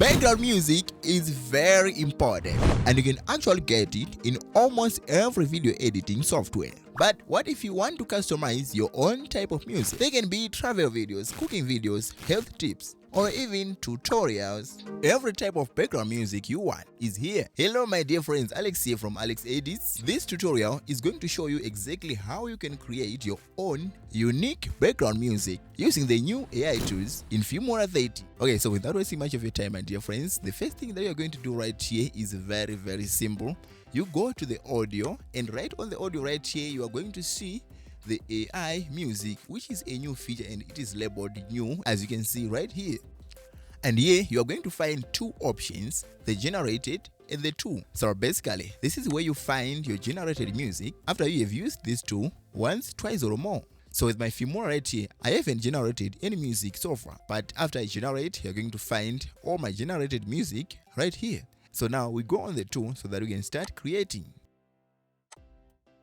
Background music is very important and you can actually get it in almost every video editing software. But what if you want to customize your own type of music? They can be travel videos, cooking videos, health tips, or even tutorials. Every type of background music you want is here. Hello my dear friends, Alex here from Alex Edits. This tutorial is going to show you exactly how you can create your own unique background music using the new AI tools in Filmora 30. Okay, so without wasting much of your time my dear friends, the first thing that you're going to do right here is very simple. You go to the audio, and right on the audio right here you are going to see the AI music, which is a new feature and it is labeled new, as you can see right here. And here you are going to find two options, the generated and the two. So basically this is where you find your generated music after you have used these two once, twice or more. So with my Filmora right here, I haven't generated any music so far, but after I generate, you're going to find all my generated music right here. So now we go on the tool so that we can start creating.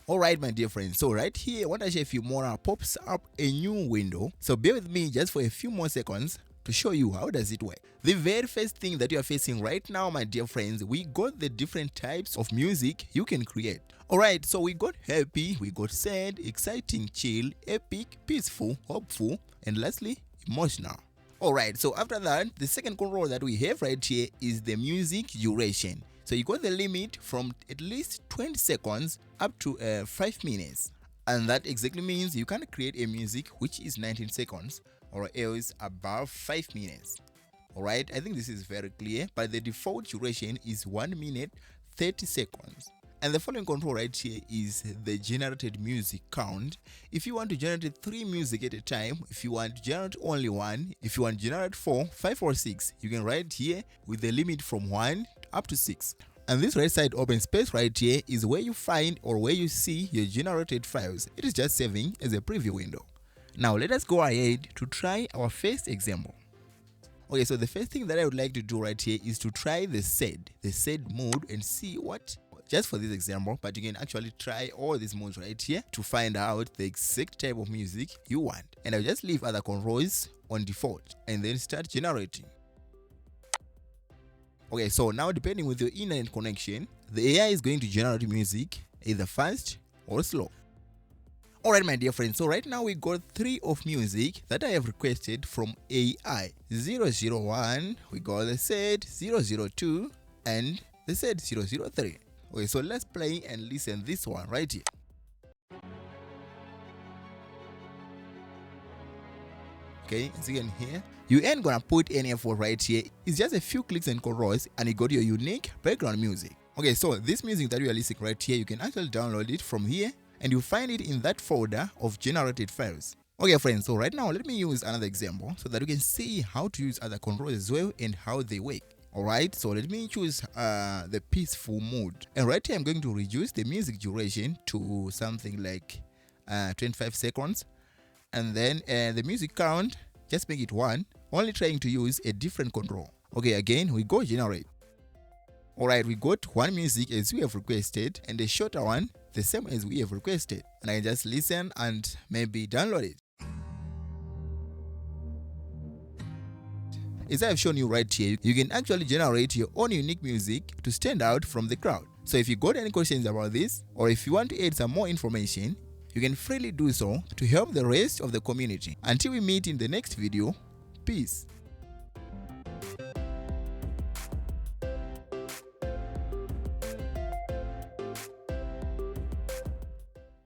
Alright my dear friends, so right here Wondershare Filmora pops up a new window. So bear with me just for a few more seconds to show you how does it work. The very first thing that you are facing right now my dear friends, we got the different types of music you can create. Alright, so we got happy, we got sad, exciting, chill, epic, peaceful, hopeful, and lastly emotional. Alright, so after that, the second control that we have right here is the music duration. So you got the limit from at least 20 seconds up to 5 minutes. And that exactly means you can create a music which is 19 seconds or else above 5 minutes. Alright, I think this is very clear, but the default duration is 1 minute 30 seconds. And the following control right here is the generated music count. If you want to generate 3 music at a time, if you want to generate only 1, if you want to generate 4, 5 or 6, you can write here with the limit from 1 up to 6. And this right side open space right here is where you find or where you see your generated files. It is just saving as a preview window. Now let us go ahead to try our first example. Okay, so the first thing that I would like to do right here is to try the sad mode and see what, just for this example, but you can actually try all these modes right here to find out the exact type of music you want. And I'll just leave other controls on default and then start generating. Okay, so now depending with your internet connection, the AI is going to generate music either fast or slow. Alright my dear friends, so right now we got 3 of music that I have requested from AI. 001, we got the sad 002 and the sad 003. Okay, so let's play and listen this one right here. Okay, as you can hear, you ain't gonna put any effort right here. It's just a few clicks and controls and you got your unique background music. Okay, so this music that we are listening right here, you can actually download it from here and you find it in that folder of generated files. Okay friends, so right now let me use another example so that you can see how to use other controls as well and how they work. Alright, so let me choose the peaceful mode, and right here I'm going to reduce the music duration to something like 25 seconds, and then the music count, just make it 1, only trying to use a different control. Okay, again we go generate. Alright, we got 1 music as we have requested and a shorter one the same as we have requested, and I can just listen and maybe download it. As I have shown you right here, you can actually generate your own unique music to stand out from the crowd. So if you got any questions about this, or if you want to add some more information, you can freely do so to help the rest of the community. Until we meet in the next video, peace.